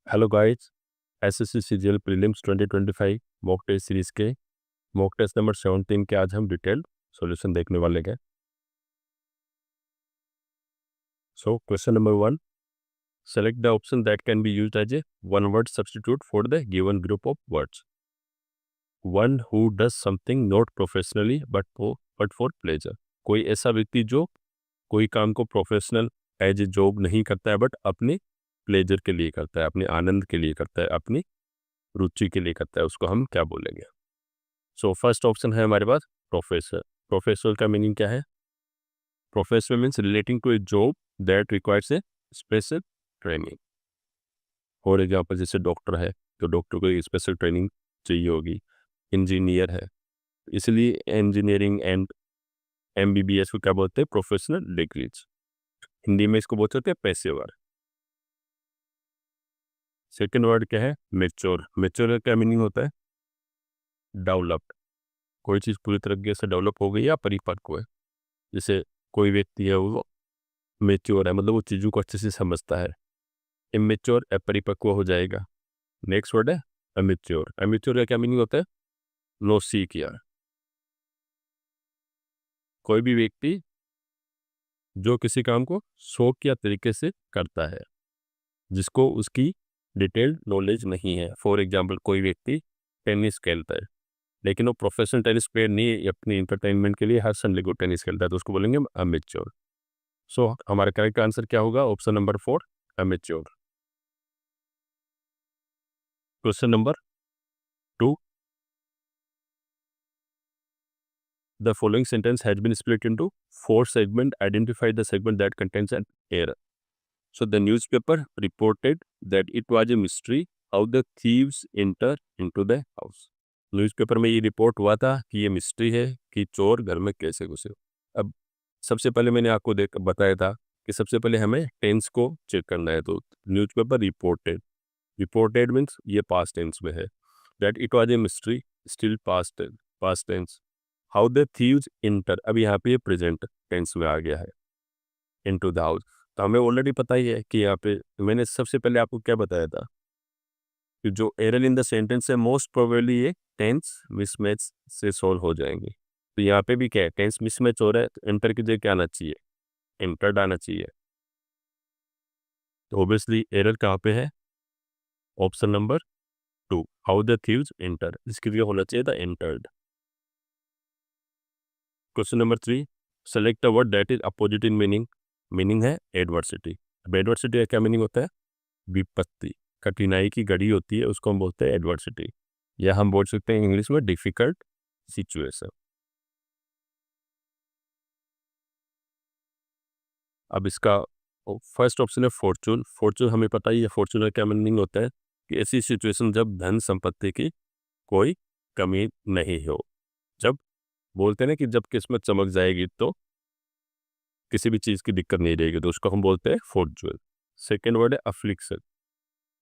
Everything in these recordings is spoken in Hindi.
Hello guys, SSC CGL prelims 2025 mock test series के मॉक टेस्ट नंबर 17 के आज हम डिटेल्ड सॉल्यूशन देखने वाले हैं। So question number 1, select the option that can be used as a one word substitute for the given group of words. One who does something not professionally but for pleasure. कोई ऐसा व्यक्ति जो कोई काम को प्रोफेशनल एज ए जॉब नहीं करता है बट अपने प्लेजर के लिए करता है, अपने आनंद के लिए करता है, अपनी रुचि के लिए करता है, उसको हम क्या बोलेंगे? सो फर्स्ट ऑप्शन है हमारे पास प्रोफेसर। प्रोफेसर का मीनिंग क्या है? Professor means relating to a job that requires a special training. For example जैसे डॉक्टर है तो डॉक्टर को स्पेशल ट्रेनिंग चाहिए होगी। इंजीनियर है, इसलिए इंजीनियरिंग एंड एमबीबीएस को क्या बोलते हैं? Professional degrees. हिंदी में इसको बोलते हैं पेशेवर। सेकेंड वर्ड क्या है? मेच्योर। मेच्योर का क्या मीनिंग होता है? डेवलप्ड। कोई चीज़ पूरी तरीके से डेवलप हो गई या परिपक्व है। जैसे कोई व्यक्ति है वो मेच्योर है, मतलब वो चीज़ों को अच्छे से समझता है। इमेच्योर अपरिपक्व हो जाएगा। नेक्स्ट वर्ड है अमेच्योर। अमेच्योर का क्या मीनिंग होता है? नो सी किया। कोई भी व्यक्ति जो किसी काम को शौक या तरीके से करता है, जिसको उसकी डिटेल्ड नॉलेज नहीं है। फॉर एग्जाम्पल कोई व्यक्ति टेनिस खेलता है लेकिन वो प्रोफेशनल टेनिस प्लेयर नहीं है, अपनी इंटरटेनमेंट के लिए हर संडे को टेनिस खेलता है, तो उसको बोलेंगे अमेच्योर। सो हमारा करेक्ट आंसर क्या होगा? Option number 4, amateur. Question number 2, the following sentence has been split into 4 segments. Identify the segment that contains an error. So the newspaper reported that it was a mystery how the thieves enter into the house. Newspaper में ये रिपोर्ट हुआ था कि ये मिस्ट्री है कि चोर घर में कैसे घुसे। अब सबसे पहले मैंने आपको बताया था कि सबसे पहले हमें टेंस को चेक करना है। तो न्यूज़पेपर रिपोर्टेड, रिपोर्टेड मीन्स ये पास्ट टेंस में है। That it was a mystery, still past tense. How the thieves enter, अब यहाँ पे ये प्रेजेंट टेंस में आ गया है, इनटू द हाउस। तो हमें ऑलरेडी पता ही है कि यहाँ पे मैंने सबसे पहले आपको क्या बताया था कि जो एरर इन द सेंटेंस है मोस्ट प्रोबेबली ये टेंस मिसमैच से सॉल्व हो जाएंगे। तो यहाँ पे भी क्या है? टेंस मिसमैच हो रहा है तो एंटर की जगह क्या आना चाहिए? एंटर्ड आना चाहिए। तो ऑब्वियसली एरर कहाँ पे है? Option number 2, how the thieves enter, इसकी जगह होना चाहिए था entered. Question number 3, select a word that is opposite in meaning. Meaning है एडवर्सिटी। अब एडवर्सिटी का क्या मीनिंग होता है? विपत्ति, कठिनाई की घड़ी होती है, उसको हम बोलते हैं एडवर्सिटी, या हम बोल सकते हैं इंग्लिश में डिफिकल्ट सिचुएशन। अब इसका फर्स्ट ऑप्शन है फॉर्चून। फॉर्चून हमें पता ही है, फॉर्चून का क्या मीनिंग होता है कि ऐसी सिचुएशन जब धन संपत्ति की कोई कमी नहीं हो। जब बोलते हैं ना कि जब किस्मत चमक जाएगी तो किसी भी चीज़ की दिक्कत नहीं रहेगी, तो उसको हम बोलते हैं फॉर्चून। सेकेंड वर्ड है affliction.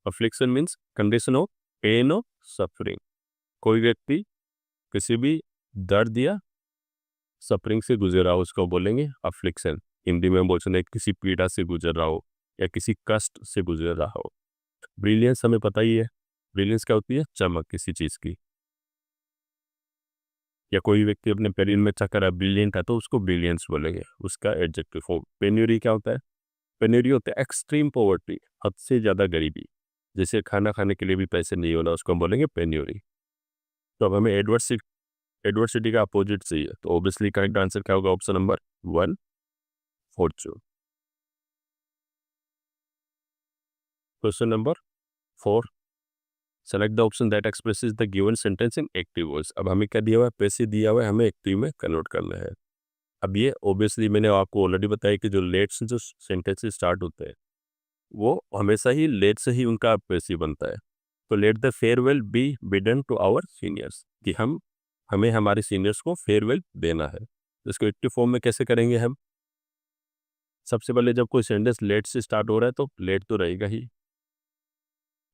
Affliction means condition of pain और सफरिंग। कोई व्यक्ति किसी भी दर्द या सफरिंग से गुजर रहा हो, उसको बोलेंगे अफ्लिक्शन। हिंदी में हम बोल सकते हैं किसी पीड़ा से गुजर रहा हो या किसी कष्ट से गुजर रहा हो। ब्रिलियंस हमें पता ही है, ब्रिलियंस क्या होती है? चमक किसी चीज़ की। या कोई व्यक्ति अपने करियर में अच्छा कर रहा है, ब्रिलियंट है, तो उसको ब्रिलियंस बोलेंगे, उसका एडजेक्टिव फॉर्म। पेन्यूरी क्या होता है? पेन्यूरी होता है एक्सट्रीम पॉवर्टी, हद से ज़्यादा गरीबी। जैसे खाना खाने के लिए भी पैसे नहीं होना, उसको हम बोलेंगे पेन्यूरी। तो अब हमें एडवर्सिटी का अपोजिट चाहिए, तो ऑब्वियसली करेक्ट आंसर क्या होगा? Option number 1, Fortune. Question number 4, select the option that expresses the given sentence in active voice. अब हमें क्या दिया हुआ है? पैसे दिया हुआ है, हमें एक्टिव में कन्वर्ट करना है। अब ये ऑब्वियसली मैंने आपको ऑलरेडी बताया कि जो लेट से जो सेंटेंसेस स्टार्ट होते हैं वो हमेशा ही लेट से ही उनका पैसिव बनता है। तो let the farewell be bidden to our seniors, कि हमें हमारे सीनियर्स को फेयरवेल देना है। तो इसको एक्टिव फॉर्म में कैसे करेंगे हम? सबसे पहले जब कोई सेंटेंस लेट से स्टार्ट हो रहा है तो लेट तो रहेगा ही।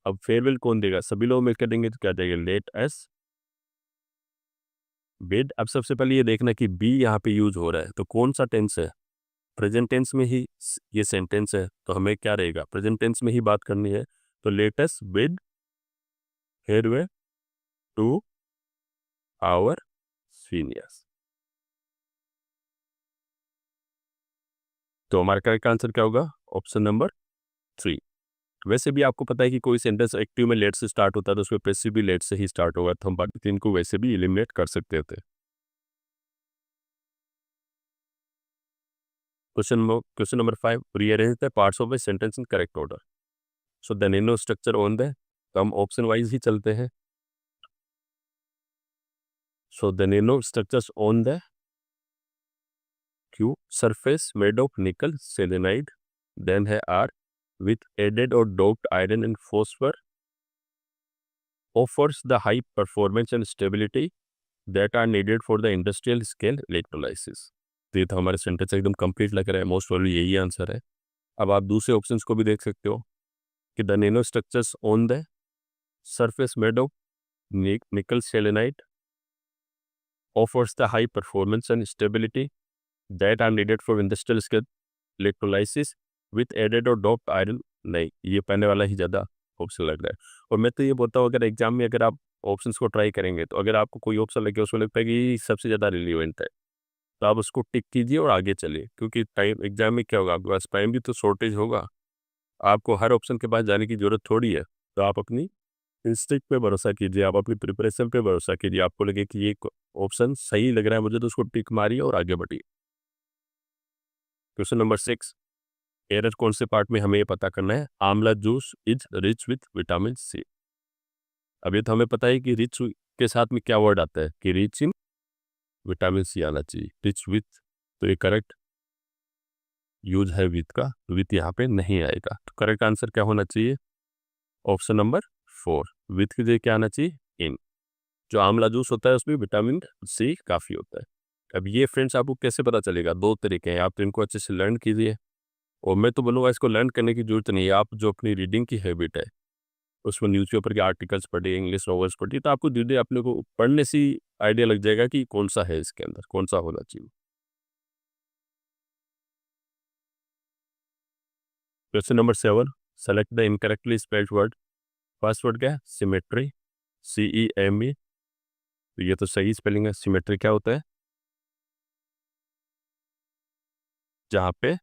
अब फेयरवेल कौन देगा? सभी लोग मिलकर देंगे, तो क्या देंगे? Let's bid. अब सबसे पहले ये देखना कि बी यहाँ पे यूज हो रहा है तो कौन सा टेंस है? प्रेजेंट टेंस में ही ये सेंटेंस है, तो हमें क्या रहेगा? प्रेजेंट टेंस में ही बात करनी है। तो latest bid farewell to our seniors. तो हमारा करेक्ट आंसर क्या होगा? Option number 3। वैसे भी आपको पता है कि कोई सेंटेंस एक्टिव में लेट से स्टार्ट होता है तो उसमें पैसिव भी लेट से ही स्टार्ट होगा, तो हम बाकी 3 को वैसे भी एलिमिनेट कर सकते थे। Question number 5, rearrange the parts of a sentence in correct order. So the nano structure on the, तो हम ऑप्शन वाइज ही चलते हैं। So the nano structures on the Q surface made of nickel selenide, then है are with added or doped iron and phosphor, offers the high performance and stability that are needed for the industrial scale electrolysis। तो ये तो हमारे सेंटेंस एकदम कंप्लीट लग रहा है, मोस्ट प्रोबेबली यही आंसर है। अब आप दूसरे ऑप्शंस को भी देख सकते हो कि the nano structures on the surface made of nickel selenide offers the high performance and stability that are needed for industrial scale electrolysis with added or doped iron। नहीं, ये पहले वाला ही ज़्यादा ऑप्शन लग रहा है। और मैं तो ये बोलता हूँ, अगर एग्जाम में अगर आप ऑप्शंस को ट्राई करेंगे तो अगर आपको कोई ऑप्शन लगे उसमें लगता है कि सबसे ज़्यादा रिलीवेंट है, तो आप उसको टिक कीजिए और आगे चलिए, क्योंकि टाइम एग्जाम में क्या होगा, आपके पास टाइम भी तो शॉर्टेज होगा, आपको हर ऑप्शन के पास जाने की ज़रूरत थोड़ी है। तो आप अपनी इंस्टिंक्ट पे भरोसा कीजिए, आप अपनी प्रिपरेशन पे भरोसा कीजिए, आपको लगे कि ये ऑप्शन सही लग रहा है मुझे, तो उसको टिक मारिए और आगे बढ़िए। क्वेश्चन नंबर 6, एरर कौन से पार्ट में हमें ये पता करना है? Amla juice is rich with vitamin C. अब ये तो हमें पता है कि रिच के साथ में क्या वर्ड आता है कि रिच इन विटामिन सी आना चाहिए, रिच विथ, तो ये करेक्ट यूज है विथ का, विथ यहाँ पे नहीं आएगा। तो करेक्ट आंसर क्या होना चाहिए? ऑप्शन नंबर 4, विथ की जगह क्या आना चाहिए? इन। जो आंवला जूस होता है उसमें विटामिन सी काफ़ी होता है। अब ये फ्रेंड्स आपको कैसे पता चलेगा? 2 तरीके हैं, आप तो इनको अच्छे से लर्न कीजिए, और मैं तो बोलूँगा इसको लर्न करने की जरूरत नहीं है, आप जो अपनी रीडिंग की हैबिट है उसमें न्यूज़पेपर के आर्टिकल्स पढ़िए, इंग्लिश नॉवेल्स पढ़िए, तो आपको धीरे-धीरे अपने को पढ़ने से ही आइडिया लग जाएगा कि कौन सा है इसके अंदर, कौन सा होना चाहिए। Question number 7, select the incorrectly spelled word. First word क्या है? Symmetry, CEME। तो ये तो सही स्पेलिंग है। सिमेट्री क्या होता है? जहाँ पे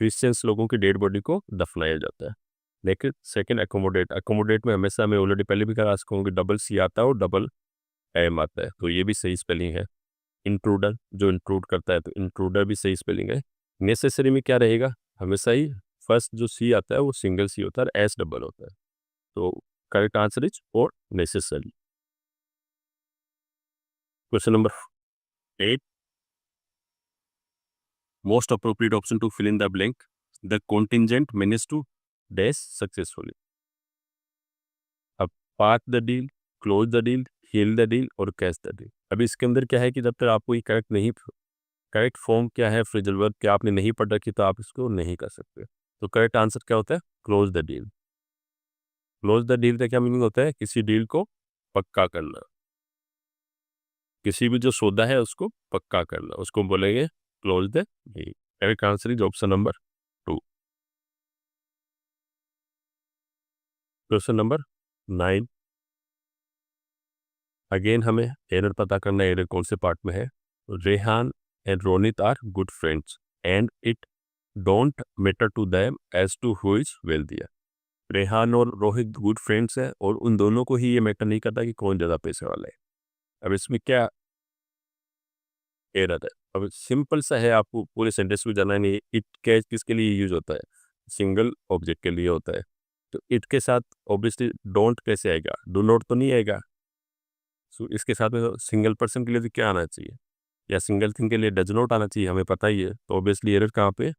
क्रिश्चियंस लोगों की डेड बॉडी को दफनाया जाता है। लेकिन सेकंड एकोमोडेट, एकोमोडेट में हमेशा मैं ऑलरेडी पहले भी कहा सकूँ कि डबल सी आता है और डबल एम आता है, तो ये भी सही स्पेलिंग है। इंट्रूडर, जो इंट्रूड करता है, तो इंट्रूडर भी सही स्पेलिंग है। नेसेसरी में क्या रहेगा? हमेशा ही फर्स्ट जो सी आता है वो सिंगल सी होता है और एस डबल होता है, तो correct answer is for necessary. Question number 8, most appropriate option to fill in the blank, the contingent manage to dash successfully. अब part the deal, close the deal, heal the deal और कैश द डील। अभी इसके अंदर क्या है कि जब तक आपको ये करेक्ट फॉर्म क्या है फ्रेजल वर्ब क्या आपने नहीं पढ़ रखी, तो आप इसको नहीं कर सकते। तो करेक्ट आंसर क्या होता है? Close the deal. Close the deal का क्या मीनिंग होता है? किसी डील को पक्का करना, किसी भी जो सौदा है उसको पक्का करना, उसको बोलेंगे close the deal. Correct answer is option number 2। Question number 9, again हमें एरर पता करना है, एरर कौन से पार्ट में है। Rehan and Ronit are good friends and it don't matter to them as to who is wealthier. Rehan और रोहित गुड फ्रेंड्स हैं और उन दोनों को ही ये मैटर नहीं करता कि कौन ज़्यादा पैसे वाला है। अब इसमें क्या एरर है? अब सिंपल सा है, आपको पूरे सेंटेंस में जाना नहीं। इट कैच किसके लिए यूज होता है? सिंगल ऑब्जेक्ट के लिए होता है, तो इट के साथ ऑब्वियसली डोंट कैसे आएगा? डू नॉट तो नहीं आएगा। सो इसके साथ में सिंगल पर्सन के लिए तो क्या आना चाहिए, या सिंगल थिंग के लिए डज नॉट आना चाहिए, हमें पता ही है। तो ऑब्वियसली एरर कहाँ पे?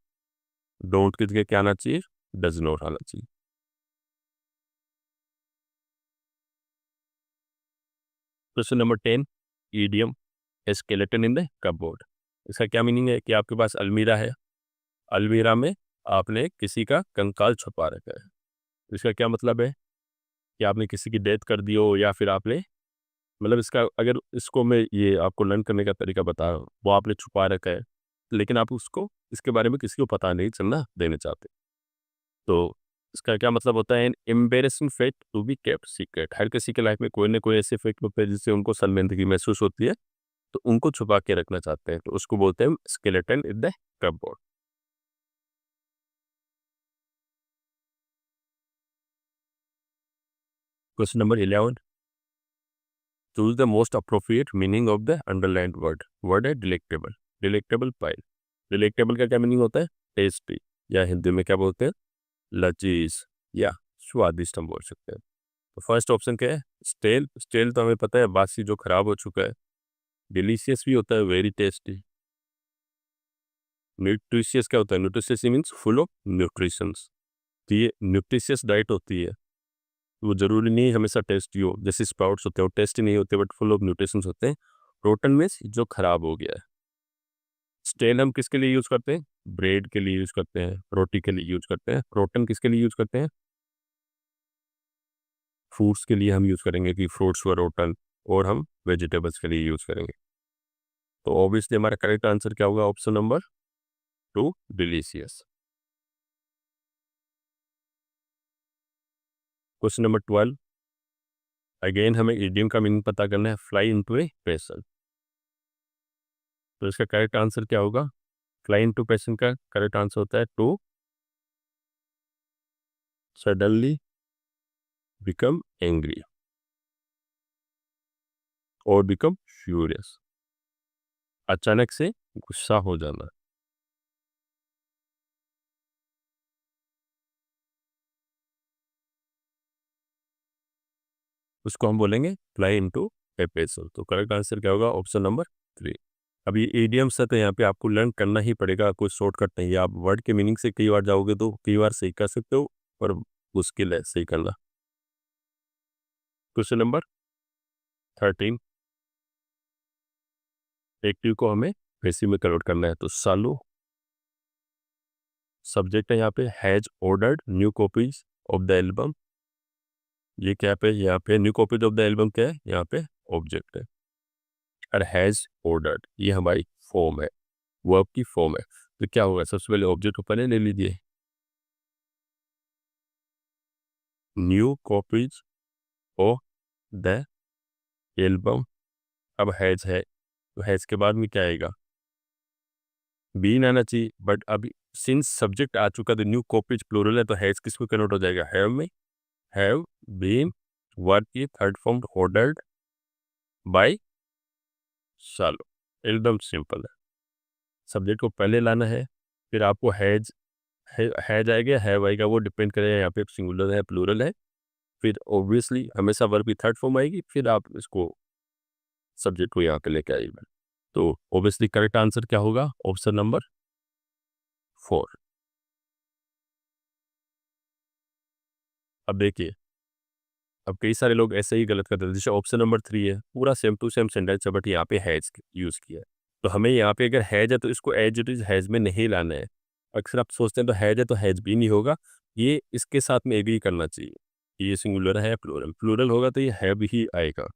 डोंट की जगह क्या आना चाहिए? डज नॉट आना चाहिए। Question number 10, idiom skeleton in the cupboard. इसका क्या मीनिंग है कि आपके पास अलमीरा है, अलमीरा में आपने किसी का कंकाल छुपा रखा है। इसका क्या मतलब है कि आपने किसी की डेथ कर दी हो, या फिर आपने, मतलब इसका अगर इसको मैं ये आपको लर्न करने का तरीका बता रहा हूँ, वो आपने छुपा रखा है, लेकिन आप उसको इसके बारे में किसी को पता नहीं चलना देना चाहते। तो इसका क्या मतलब होता है? An embarrassing fact to be kept secret. हर किसी के लाइफ में कोई ना कोई ऐसे फैक्ट होते हैं जिससे उनको शर्मिंदगी महसूस होती है, तो उनको छुपा के रखना चाहते हैं, तो उसको बोलते हैं skeleton in the cupboard. Question number 11, choose the most appropriate meaning of the underlined word. Word है डिलेक्टेबल। Delectable pile. डिलेक्टेबल का क्या मीनिंग होता है? टेस्टी, या हिंदी में क्या बोलते हैं? लजीज, या स्वादिष्ट हम बोल सकते हैं। तो फर्स्ट ऑप्शन क्या है? स्टेल। स्टेल तो हमें पता है बासी, जो खराब हो चुका है। डिलीशियस भी होता है, वेरी टेस्टी। न्यूट्रिशियस क्या होता है? Nutritious means full of nutritions. तो ये न्यूट्रिशियस डाइट होती है, वो जरूरी नहीं हमेशा टेस्टी हो। जैसे स्प्राउट्स होते हैं वो टेस्टी नहीं होते, बट फुल ऑफ न्यूट्रिशंस होते हैं। रोटन मीन्स जो खराब हो गया है। स्टेल हम किसके लिए यूज करते हैं? ब्रेड के लिए यूज करते हैं, रोटी के लिए यूज करते हैं। रोटन किसके लिए यूज करते हैं? फ्रूट्स के लिए हम यूज करेंगे कि फ्रूट्स व रोटन, और हम वेजिटेबल्स के लिए यूज करेंगे। तो ऑब्वियसली हमारा करेक्ट आंसर क्या होगा? Option number 2, delicious. Question number 12, again हमें इडियम का मीनिंग पता करना है। Fly into a passion. तो इसका करेक्ट आंसर क्या होगा? फ्लाई इनटू पैशन का करेक्ट आंसर होता है टू सडनली बिकम एंग्री और बिकम फ्यूरियस। अचानक से गुस्सा हो जाना। उसको हम बोलेंगे फ्लाई इनटू ए पैशन। तो करेक्ट आंसर क्या होगा? Option number 3। अब ये इडियम्स है, तो यहाँ पे आपको लर्न करना ही पड़ेगा, कोई शॉर्टकट नहीं है। आप वर्ड के मीनिंग से कई बार जाओगे तो कई बार सही कर सकते हो, पर मुश्किल है सही करना। क्वेश्चन नंबर 13, एक्टिव को हमें पैसिव में कन्वर्ट करना है। तो सालू सब्जेक्ट है, यहाँ पे has ordered new copies of the album. ये क्या पे? यहाँ पे new copies of the album क्या है? यहाँ पे ऑब्जेक्ट है। और हैज ऑर्डर्ड ये हमारी फॉर्म है, वर्ब की फॉर्म है। तो क्या होगा? सबसे पहले ऑब्जेक्ट को पहले ले लीजिए, new copies of the album. अब हैज है, तो हैज के बाद में क्या आएगा? बीन आना चाहिए, बट अभी सिंस सब्जेक्ट आ चुका, तो न्यू कॉपीज प्लूरल है, तो हैज किस में कन्वर्ट हो जाएगा? हैव में। हैव बीन वर्ब की थर्ड फॉर्म ऑर्डर्ड बाय सालो। एकदम सिंपल है। सब्जेक्ट को पहले लाना है, फिर आपको हैज आएगा, हैव आएगा, वो डिपेंड करेगा यहाँ पे सिंगुलर है प्लूरल है। फिर ऑब्वियसली हमेशा वर्ब की थर्ड फॉर्म आएगी, फिर आप इसको सब्जेक्ट को यहाँ पे लेके आइएगा। तो ऑब्वियसली करेक्ट आंसर क्या होगा? Option number 4। अब देखिए, अब कई सारे लोग ऐसे ही गलत करते हैं। जैसे ऑप्शन नंबर 3 है, पूरा सेम टू सेम सेंटेंस है, बट यहाँ पे हैज यूज किया है। तो हमें यहाँ पे अगर हैज है तो इसको एज इट इज हैज में नहीं लाना है। अक्सर आप सोचते हैं तो हैज है तो हैज भी नहीं होगा, ये इसके साथ में एग्री करना चाहिए। ये सिंगुलर है या प्लूरल? प्लूरल होगा तो ये हैव ही आएगा।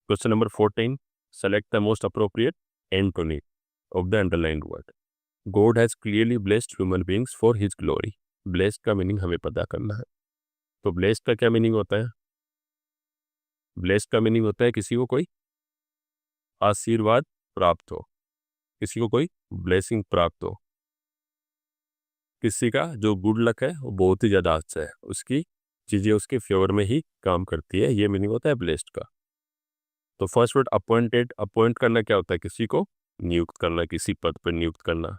Question number 14, select the most appropriate antonym of the underlined word. God has clearly blessed human beings for his glory. Blessed का मीनिंग हमें पता करना है। तो ब्लेस्ड का क्या मीनिंग होता है? ब्लेस्ड का मीनिंग होता है किसी को कोई आशीर्वाद प्राप्त हो, किसी को कोई ब्लेसिंग प्राप्त हो, किसी का जो गुड लक है वो बहुत ही ज़्यादा अच्छा है, उसकी चीज़ें उसके फेवर में ही काम करती है, ये मीनिंग होता है ब्लेस्ड का। तो फर्स्ट वर्ड अपॉइंटेड, अपॉइंट करना क्या होता है? किसी को नियुक्त करना, किसी पद पर नियुक्त करना।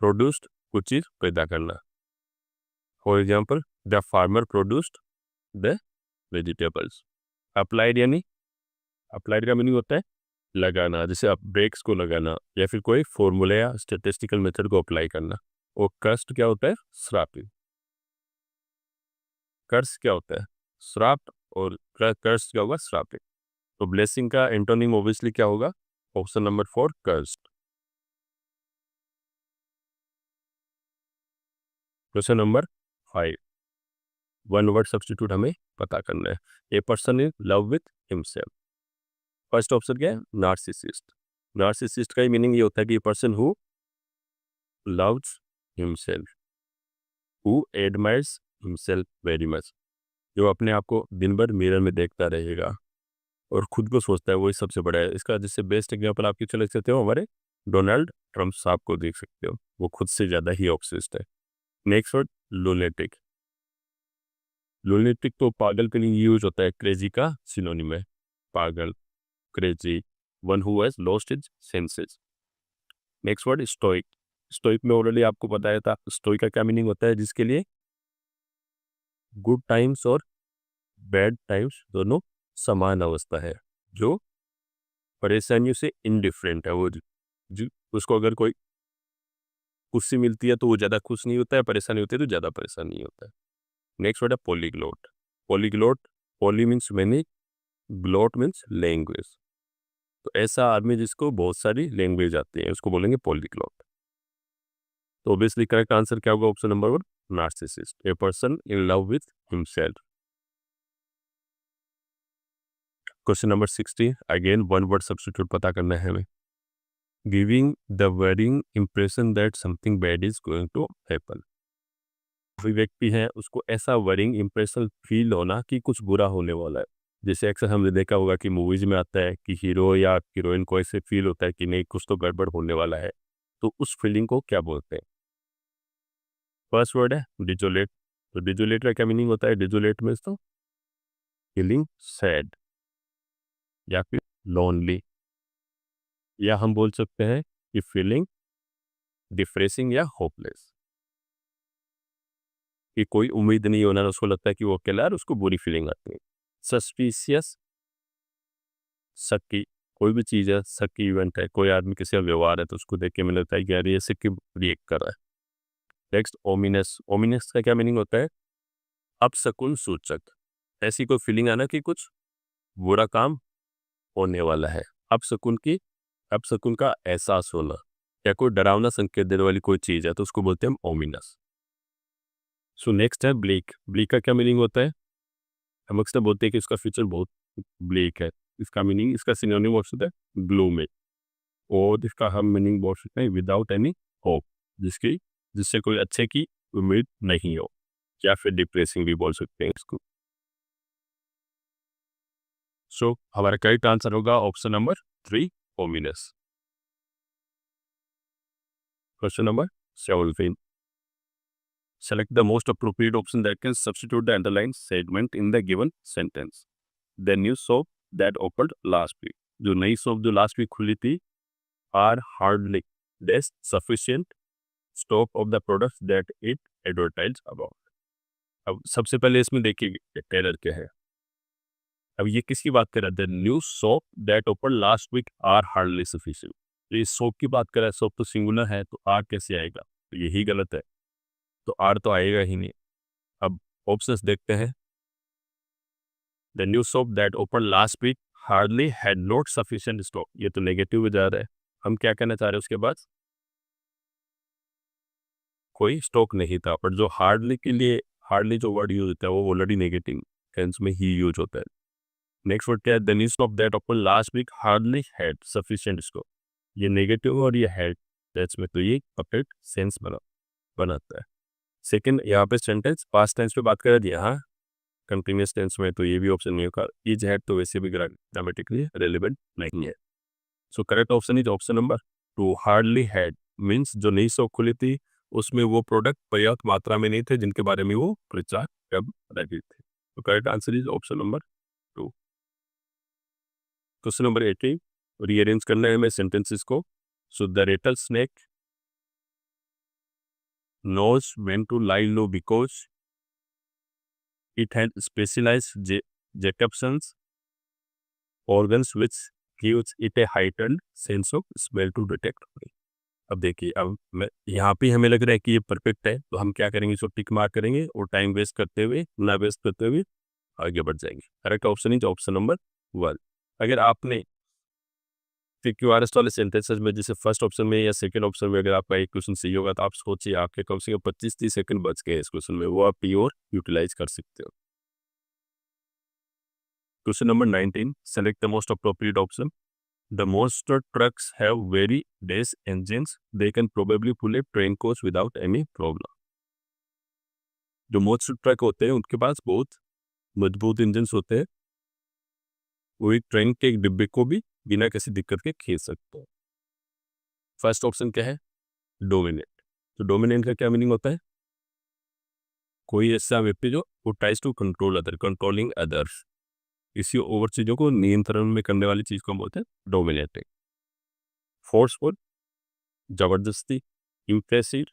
प्रोड्यूस्ड कुछ चीज़ पैदा करना। For example, the farmer produced the vegetables. Applied यानी, अप्लाइड का मीनिंग होता है लगाना, जैसे आप ब्रेक्स को लगाना, या फिर कोई फॉर्मूला या स्टैटिस्टिकल मेथड को अप्लाई करना। और कर्स्ट क्या होता है? श्रापित। कर्स क्या होता है? श्राप। और कर्स क्या होगा? श्रापित। तो ब्लेसिंग का एंटोनिम ऑब्वियसली क्या होगा? Option number 4, cursed. Question number 5, one word substitute हमें पता करना है। A person is love with himself. First option क्या है? नार्सिसिस्ट। नार्सिसिस्ट का ही मीनिंग ये होता है कि person who loves himself. Who admires himself very much, जो अपने आप को दिन भर मिरर में देखता रहेगा और खुद को सोचता है वही सबसे बड़ा है। इसका जैसे बेस्ट एग्जांपल आप क्यों चले सकते हो, हमारे डोनाल्ड ट्रम्प साहब को देख सकते हो, वो खुद से ज़्यादा ही ऑब्सेस्ड है। Next word lunatic. लुनेटिक तो पागल के लिए यूज होता है, क्रेजी का सिनोनिम है, पागल, crazy, one who has lost his senses. Next word stoic. Stoic में ऑलरेडी आपको बताया था, स्टोइक का क्या मीनिंग होता है, जिसके लिए गुड टाइम्स और बैड टाइम्स दोनों समान अवस्था है, जो परेशानियों से इनडिफरेंट है। वो उसको अगर कोई खुशी मिलती है तो वो ज़्यादा खुश नहीं होता है, परेशानी होती है तो ज़्यादा परेशान नहीं होता है। नेक्स्ट वर्ड है polyglot. Polyglot, poly means many, glot means language, तो ऐसा आदमी जिसको बहुत सारी लैंग्वेज आती है उसको बोलेंगे पॉलीग्लोट। तो ऑब्वियसली करेक्ट आंसर क्या होगा, option number 1, narcissist, a person in love with himself. Question number 60, again one word substitute पता करना है हमें। Giving the wording impression that something bad is going to happen. कोई व्यक्ति है उसको ऐसा वर्डिंग इंप्रेशन फील होना कि कुछ बुरा होने वाला है। जैसे अक्सर हमने देखा होगा कि मूवीज में आता है कि हीरो या हीरोइन को ऐसे फील होता है कि नहीं कुछ तो गड़बड़ होने वाला है, तो उस फीलिंग को क्या बोलते हैं। फर्स्ट वर्ड है डिजोलेट। तो डिजोलेट का क्या मीनिंग होता है, डिजोलेट मीन्स तो फीलिंग सैड या फिर लोनली, या हम बोल सकते हैं कि फीलिंग डिप्रेसिंग या होपलेस, कि कोई उम्मीद नहीं होना, उसको लगता है कि वो अकेला है और उसको बुरी फीलिंग आती है। सस्पिशियस, शक की, कोई भी चीज़ है, शक की इवेंट है, कोई आदमी किसी का व्यवहार है तो उसको देख के मुझे लगता है कि यार ये ऐसे क्यों रिएक्ट कर रहा है। Next ominous. ओमिनस का क्या मीनिंग होता है, अपशकुन सूचक, ऐसी कोई फीलिंग आना कि कुछ बुरा काम होने वाला है। अपशकुन की, अपशकुन का एहसास होना, या कोई डरावना संकेत देने वाली कोई चीज़ है तो उसको बोलते हैं हम ओमिनस। सो नेक्स्ट है ब्लीक। ब्लीक का क्या मीनिंग होता है, हम अक्सर बोलते हैं कि इसका फ्यूचर बहुत ब्लीक है। इसका मीनिंग, इसका सिनोनिम हो सकता है ग्लूमी, और इसका हम मीनिंग बोल सकते हैं विदाउट एनी होप, जिससे कोई अच्छे की उम्मीद नहीं हो, या फिर डिप्रेसिंग भी बोल सकते हैं इसको। सो हमारा करेक्ट आंसर होगा option number 3, ominous. Question number 17, select the most appropriate option that can substitute the underlined segment in the given sentence. The new shop that opened last week. जो नई शॉप जो लास्ट वीक खुली थी, are hardly less sufficient stock of the products that it advertised about. अब सबसे पहले इसमें देखिए टेलर क्या है। अब ये किसकी बात कर रहा है, the new shop that open last week are hardly sufficient. तो ये शॉप की बात कर रहा है, शॉप तो सिंगुलर है तो आर कैसे आएगा, तो यही गलत है, तो आर तो आएगा ही नहीं। अब ऑप्शंस देखते हैं। The new shop that open last week hardly had not sufficient stock, ये तो नेगेटिव में जा रहा है। हम क्या कहना चाह रहे हैं, उसके बाद कोई स्टॉक नहीं था, पर जो हार्डली के लिए, हार्डली जो वर्ड यूज होता है वो ऑलरेडी नेगेटिव टेंस में ही यूज होता है। नेक्स्ट वर्ड क्या है, the new shop that open last week hardly had sufficient stock, ये नेगेटिव और ये हैड दैट्स में, तो ये परफेक्ट सेंस बनाता है। सेकंड, यहाँ पे सेंटेंस पास्ट टेंस पे बात कर रही है, यहाँ कंटिन्यूस टेंस में, तो ये भी ऑप्शन नहीं होगा। इज हैड तो वैसे भी ग्रामेटिकली रेलेवेंट नहीं है। So correct option is option number 2, hardly had means जो नई शॉप खुली थी उसमें वो प्रोडक्ट पर्याप्त मात्रा में नहीं थे जिनके बारे में वो प्रचार कर रहे थे। तो correct answer is option number 2। Question number 18, rearrange करना है हमें सेंटेंसेस को। So the Ratle snake knows when to lie low because it had specialized Jacobson's organs which gives it a heightened sense of smell to detect. अब देखिए, अब मैं यहाँ पे हमें लग रहा है कि ये परफेक्ट है, तो हम क्या करेंगे, इसको टिक मार्क करेंगे और टाइम वेस्ट करते हुए, ना वेस्ट करते हुए आगे बढ़ जाएंगे। Correct option is option number 1। अगर आपने PQRS वाले सेंटेंसेस में जैसे फर्स्ट ऑप्शन में या सेकंड ऑप्शन में अगर आपका एक क्वेश्चन सही होगा तो आप सोचिए आपके कम से कम 25-30 सेकंड बच गए इस क्वेश्चन में, वो आप प्योर यूटिलाइज कर सकते हो। Question number 19, select the most appropriate option. The monster trucks have very dense engines, they can probably pull a train coach without any problem. जो मोस्ट ट्रक होते हैं उनके पास बहुत मजबूत इंजन्स होते हैं, वो एक ट्रेन के एक डिब्बे को भी बिना किसी दिक्कत के खींच सकते हैं। फर्स्ट ऑप्शन क्या है? डोमिनेट। तो डोमिनेट का क्या मीनिंग होता है? कोई ऐसा व्यक्ति जो वो tries to control other, controlling others, किसी और चीज़ों को नियंत्रण में करने वाली चीज़ को हम बोलते हैं डोमिनेटिंग। फोर्सफुल, जबरदस्ती, इम्प्रेसिव,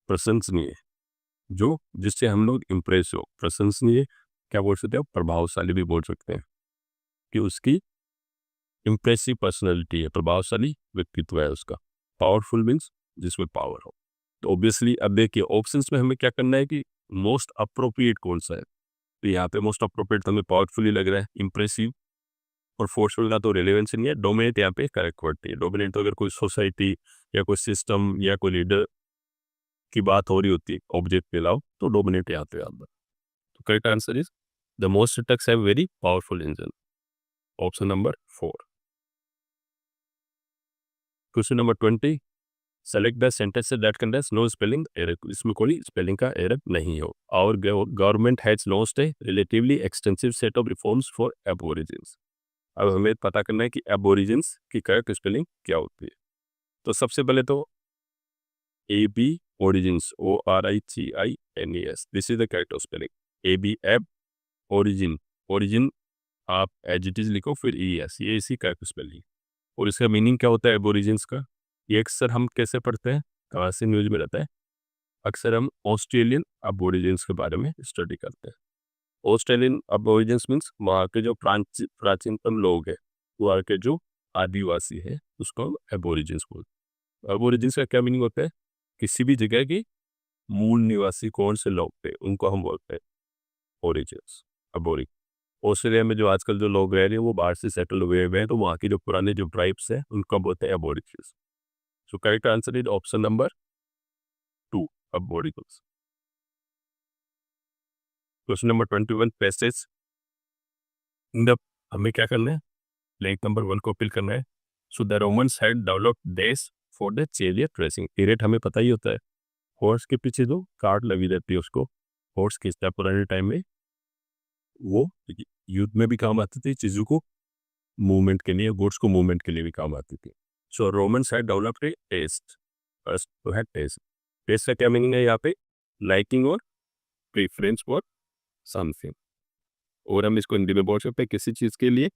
प्रशंसनीय, जो जिससे हम लोग इम्प्रेस हो। प्रशंसनीय क्या बोल सकते हैं? प्रभावशाली भी बोल सकते हैं कि उसकी इम्प्रेसिव पर्सनैलिटी है, प्रभावशाली व्यक्तित्व है उसका। पावरफुल मीन्स जिसमें पावर हो। तो ऑब्वियसली अब देखिए ऑप्शंस में हमें क्या करना है कि मोस्ट अप्रोप्रिएट कौन सा है। तो यहाँ पे मोस्ट अप्रोप्रिएट तो हमें पावरफुल ही लग रहा है। इम्प्रेसिव और फोर्सफुल का तो रिलेवेंस नहीं है। डोमिनेट यहाँ पे करेक्ट वर्ड है। डोमिनेट तो अगर कोई सोसाइटी या कोई सिस्टम या कोई लीडर की बात हो रही होती है ऑब्जेक्ट के अलावा, तो डोमिनेट यहाँ पे आता है। तो correct answer is the most trucks have very powerful engine. Option number 4। Question number 20, select the sentence that contains no spelling error. इसमें कोई स्पेलिंग का एरर नहीं हो। Our government has launched a relatively extensive set of reforms for aborigines. अब हमें पता करना है कि एबोरिजिन्स की करेक्ट स्पेलिंग क्या होती है। तो सबसे पहले तो AB origins, ORIGINES, this is the correct spelling. AB एब ओरिजिन, ओरिजिन आप एज इट इज लिखो फिर ES, ये इसी करेक्ट स्पेलिंग। और इसका मीनिंग क्या होता है एबोरिजिन्स का? ये अक्सर हम कैसे पढ़ते हैं, कहाँ से न्यूज में रहता है? अक्सर हम ऑस्ट्रेलियन अबोरिजिन्स के बारे में स्टडी करते हैं। ऑस्ट्रेलियन अबोरिजिन्स मीन्स वहाँ के जो प्राचीनतम लोग हैं, वहाँ के जो आदिवासी हैं, उसको हम एबोरिजिन्स बोलते हैं। एबोरिजिन्स का क्या मीनिंग होता है? किसी भी जगह की मूल निवासी कौन से लोग थे उनको हम बोलते हैं ओरिजिन्स, अबोरिक। ऑस्ट्रेलिया में जो आजकल जो लोग रह रहे हैं वो बाहर से सेटल हुए हुए हैं, तो वहाँ के जो पुराने जो ट्राइब्स हैं उनको हम बोलते हैं aborigines. So correct answer is option number 2, aborigines. Question number 21, passage in the, हमें क्या करना है? ब्लैंक नंबर 1 को फिल करना है। So the Romans had developed taste for the chariot racing. Period हमें पता ही होता है, हॉर्स के पीछे जो कार्ड लगी रहती है उसको हॉर्स खींचता है पुराने टाइम में। वो युद्ध में भी काम आती थी, चीज़ों को मूवमेंट के लिए, गुड्स को मूवमेंट के लिए भी काम आती थी। So Romans had developed a taste. First तो है टेस्ट। टेस्ट का क्या मीनिंग है यहाँ पे? लाइकिंग और प्रेफरेंस फॉर समथिंग। और हम इसको हिंदी में बोल सकते हैं किसी चीज़ के लिए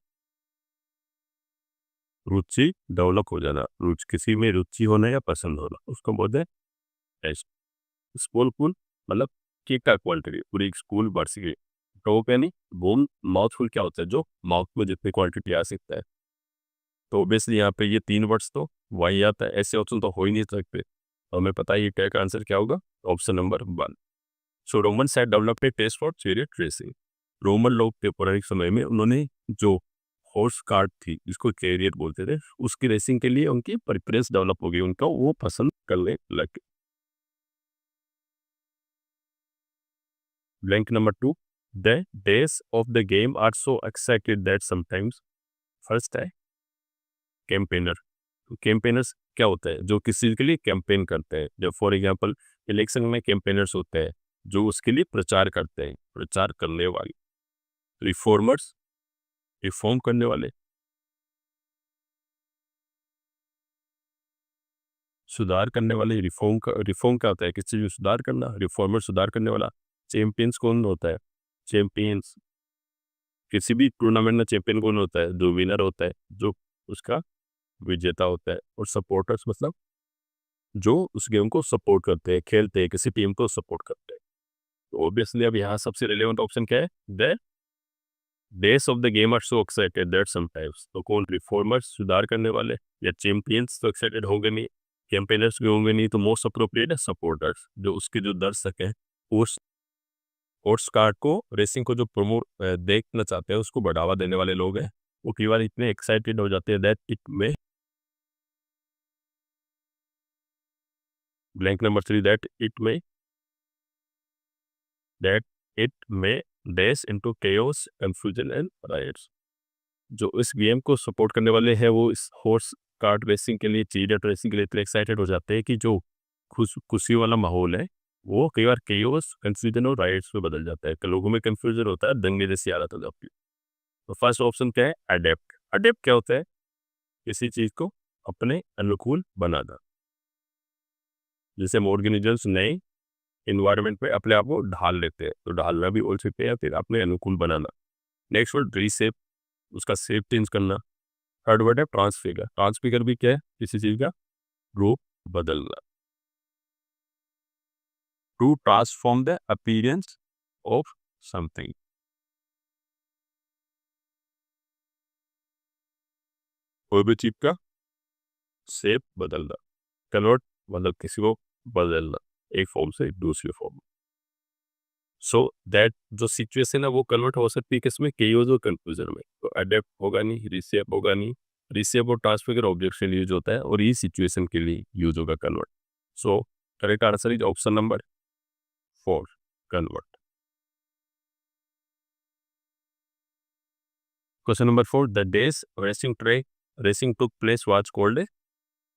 रुचि डेवलप हो जाना, रुचि किसी में रुचि होना या पसंद होना, उसको बोलते हैं टेस्ट। स्पूलफुल मतलब केक का क्वांटिटी, पूरी एक स्पूल बढ़ सके। टॉप यानी बोन, माउथफुल क्या होता है? जो माउथ में जितनी क्वांटिटी आ सकता है। तो ऑब्वियसली यहाँ पे ये 3 वर्ड्स तो वही आता है, ऐसे ऑप्शन तो हो ही नहीं सकते। तो हमें पता है ये क्या का आंसर क्या होगा, option number 1। So Roman had developed a taste for chariot racing. Roman लोग थे पौराणिक समय में, उन्होंने जो हॉर्स कार्ट थी जिसको चैरियट बोलते थे, उसकी रेसिंग के लिए उनकी प्रेफरेंस डेवलप हो गई, उनका वो पसंद करने लगे। Blank number 2, the days of the game are so excited that sometimes. First है कैंपेनर। तो कैंपेनर्स क्या होता है? जो किसी चीज़ के लिए कैंपेन करते हैं। जब फॉर एग्जांपल इलेक्शन में कैंपेनर्स होते हैं जो उसके लिए प्रचार करते हैं, प्रचार करने वाले। रिफॉर्मर्स, रिफॉर्म करने वाले। सुधार करने वाले, रिफॉर्म क्या होता है? किसी चीज़ में सुधार करना, रिफॉर्मर सुधार करने वाला। चैंपियंस कौन होता है? चैंपियंस किसी भी टूर्नामेंट में चैंपियन कौन होता है? जो विनर होता है, जो उसका विजेता होता है। और सपोर्टर्स मतलब जो उस गेम को सपोर्ट करते हैं, खेलते हैं, किसी टीम को सपोर्ट करते हैं। तो ऑब्वियसली अब यहाँ सबसे रिलेवेंट ऑप्शन क्या है? The days of the game are so excited that sometimes. तो कौन? रिफॉर्मर्स, सुधार करने वाले, या चैंपियंस तो एक्साइटेड होंगे नहीं, कैंपेनर्स भी होंगे नहीं, तो मोस्ट अप्रोप्रिएट है सपोर्टर्स, जो उसके जो दर्शक हैं उस स्पोर्ट्स कार्ड को, रेसिंग को जो प्रमोट देखना चाहते हैं, उसको बढ़ावा देने वाले लोग हैं। वो कई बार इतने एक्साइटेड हो जाते हैं दैट इट में, ब्लैंक नंबर 3, दैट इट में dash into chaos, confusion and riots. जो इस गेम को सपोर्ट करने वाले हैं वो इस हॉर्स कार्ट रेसिंग के लिए, चैरियट रेसिंग के लिए इतने एक्साइटेड हो जाते हैं कि जो खुशी वाला माहौल है वो कई बार केओस, कंफ्यूजन और राइट्स में बदल जाता है, लोगों में कंफ्यूजन होता है, दंगे जैसी हालत हो जाती है। तो फर्स्ट ऑप्शन क्या है? अडेप्ट। अडेप्ट क्या होता है? किसी चीज को अपने अनुकूल बनाना। जैसे ऑर्गेनिजम्स नए इन्वायरमेंट में अपने आप को ढाल लेते हैं, तो ढालना भी बोल सकते हैं, फिर अपने अनुकूल बनाना। नेक्स्ट वर्ड रीसेप, उसका शेप चेंज करना। थर्ड वर्ड है ट्रांसफिगर। ट्रांसफिगर भी क्या है? किसी चीज का रूप बदलना। To transform the appearance of something. कोई भी चीज का शेप बदलना। कन्वर्ट मतलब किसी को बदलना एक फॉर्म से दूसरी फॉर्म। सो दैट जो सिचुएशन है वो कन्वर्ट हो सकती है किसमें? केओस और कंफ्यूजन में। तो अडेप्ट होगा नहीं, रिसेप होगा नहीं। रिसेप और ट्रांसफिगर ऑब्जेक्ट के लिए यूज होता है और ये सिचुएशन के लिए यूज होगा convert. So correct answer is option number 4, convert. Question number 4, the days racing took place was called a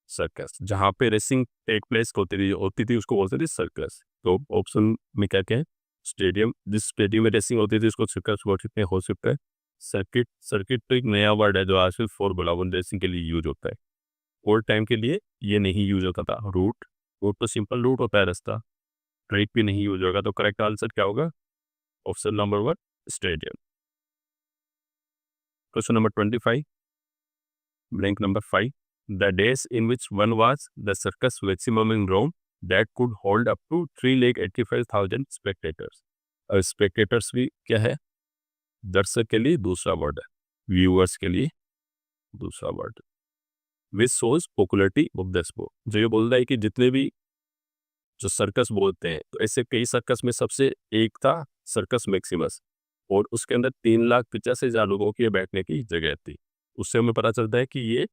circus. जहाँ पे रेसिंग टेक प्लेस होती थी उसको बोलते थे सर्कस। तो ऑप्शन में क्या क्या है? स्टेडियम, जिस स्टेडियम में रेसिंग होती थी उसको सर्कस बोल सकते हैं, हो सकता है सर्किट। सर्किट तो एक नया वर्ड है जो आजकल फॉर्मूला वन रेसिंग के लिए यूज होता है। ओल्ड टाइम के लिए ये नहीं यूज होता था। रूट, रूट तो सिंपल रूट होता है रास्ता। ट्रैक भी नहीं यूज होगा। तो करेक्ट आंसर क्या होगा? Option number 1, stadium. Question number 25, blank number 5, the days in which one was the circus maximum in Rome that could hold up to 3,85,000 spectators। और spectators भी क्या है? दर्शक के लिए दूसरा वर्ड है, व्यूअर्स के लिए दूसरा word. Which shows popularity of the sport. जो ये बोल रहा है कि जितने भी जो सर्कस बोलते हैं, तो ऐसे कई सर्कस में सबसे एक था सर्कस मैक्सिमस, और उसके अंदर 3,85,000 लोगों के बैठने की जगह थी। उससे हमें पता चलता है कि ये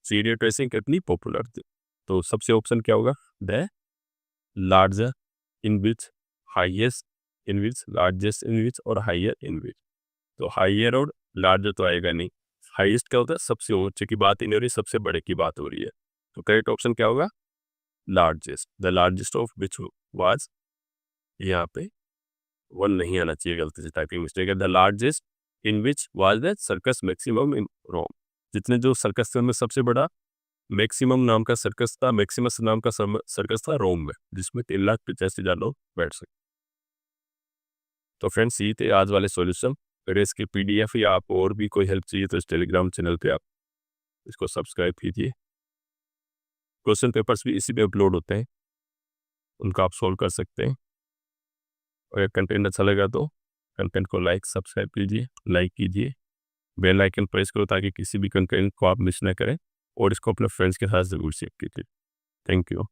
सीरियल ट्रेसिंग कितनी पॉपुलर थी। तो सबसे ऑप्शन क्या होगा? The larger in which, highest in which, largest in which और हाइयर इन विच। तो हाइयर और लार्जर तो आएगा नहीं। हाईएस्ट क्या होता है? सबसे ऊंचे की बात ही नहीं हो रही, सबसे बड़े की बात हो रही है। तो करेक्ट ऑप्शन क्या होगा? Largest. The largest of which was, यहाँ पे वन नहीं आना चाहिए, गलती से टाइपिंग मिस्टेक है। The largest in which was the circus maximum in Rome. जितने जो सर्कस में सबसे बड़ा मैक्सिमम नाम का सर्कस था, मैक्सिमस नाम का सर्कस था रोम में, जिसमें 3,85,000 लोग बैठ सकते। तो फ्रेंड्स ये थे आज वाले सॉल्यूशन। अगर इसकी पीडीएफ या आपको और भी कोई हेल्प चाहिए तो इस टेलीग्राम चैनल पे आप इसको सब्सक्राइब कीजिए। क्वेश्चन पेपर्स भी इसी पे अपलोड होते हैं, उनको आप सॉल्व कर सकते हैं। और अगर कंटेंट अच्छा लगा तो कंटेंट को सब्सक्राइब कीजिए, लाइक कीजिए, बेल आइकन प्रेस करो ताकि किसी भी कंटेंट को आप मिस ना करें, और इसको अपने फ्रेंड्स के साथ ज़रूर शेयर कीजिए। Thank you.